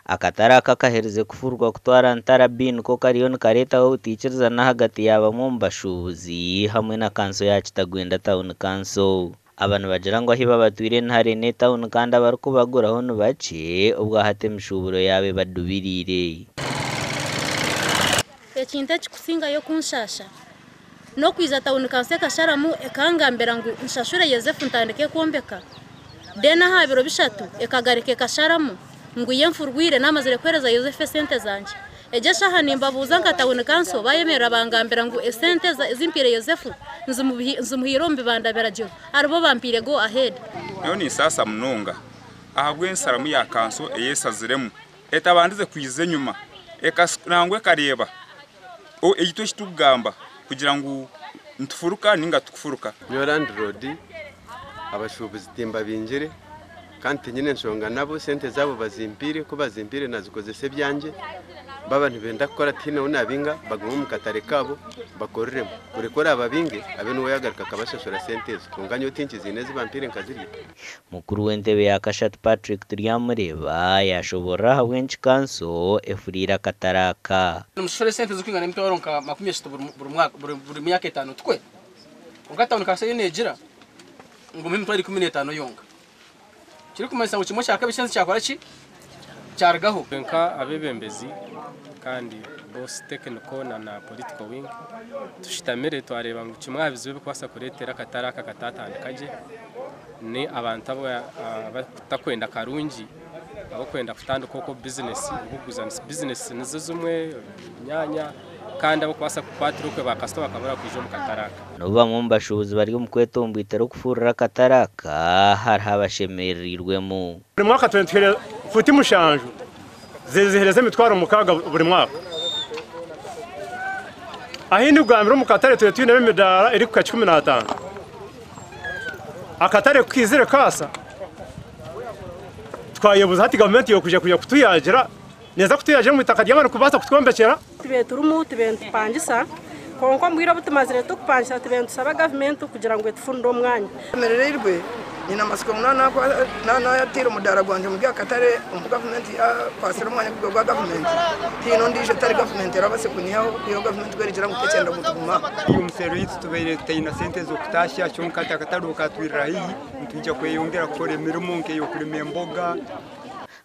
akataraka kahereze kufurwa kutwara ntarabin ko kariyo kareta ho utikiriza na hagati yaba mu mbashubuzi hamwe na kanso ya Kitagwenda Town Council. Abantu bagira ngo ahiba batwire ntare ne town kandi abaruko baguraho nubace ubwo hatemshuburo yabe badubirire. Ekinta kikusinga yo kunshasha no kwiza town council kasharamu ekangambera ngo nshashure Yozefu ntandike kombeka dena habiro bishatu ekagarike kasharamu ngo yemfurwire namazire kwereza Yozefu sente zanje ejesha hanimba buza nkatawune kanso bayemera bangambera ngo esente zimpire Yozefu nzumuhirombe bandabera jo arbo bampire go ahead. None sasa munonga ahabwe nsaramu ya kanso eyesaziremu etabandize kwize nyuma ekasangwe kareba o egito kitugamba kugira ngo ntufuruka ninga tukufuruka Nyorand Road abashubuzi timba binjire kandi nyine nshonga nabo sente zabo bazimpire ko bazimpire nazikoze se byanje baba ntibenda gukora tino unabinga baguma mu katare kabo bakoreremo urekora ababinge abe no yagarika kabashashura sente tunganye utinki zineze bampire nkaziri. Mukuru w'entebe ya Kashat Patrick Turyamureba yashobora wench kanso efurira kataraka umushore sente zukingana mito waronka 10 buri myaka 5 twe ungatauna kase negira ngo mimi twari 15 yonga kiri kumasa ngo kimwe cyaka bishenze cyakora ki cyargaho nka abebembezi kandi boss technical na political wing tushitamire twareba ngo kimwabizo bikwasa kuretera kataraka katatandikaje ni abantu abo batakwenda karungi abo kwenda kutanduka uko business ubuguzana business nizo zumwe nyanya kandi abo kwasa kukwatiruke bakasto bakabura kwijo mu kataraka nuba mu mbashubuzi bari mu kwetomba itero kufurira kataraka har habashemerirwemo buri mwaka 20 futi mushanju zihereze mitwaro mukaga buri mwaka ahindi ugambira mu katare tuyetine bemedara iri ku 15 akatare kwizire kasa twayebuza hati government yo kujya kutuyagira neza kutuyagira mu itaka ry'abantu kubasa kutwombekera tibeturumu tibentu pangisa konko mbwira butumazire tukupangisa tibentu saba government kugira ngo etufundo mwanya merererwe nina masiko na yatira mudara gwanje mu byakatare mu government pasira umwanya gwa government tino ndije tari government yarabase kuniyaho iyo government kwerekera ngo tekenda mutuma iyo musero yitu tubere tayina sente zo kutashya cyo nkata kataruka twirahi ntujya kweyongera gukora imirimo nke yo kurima imboga.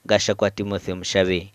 Gasha kwa Timothy Mushabe.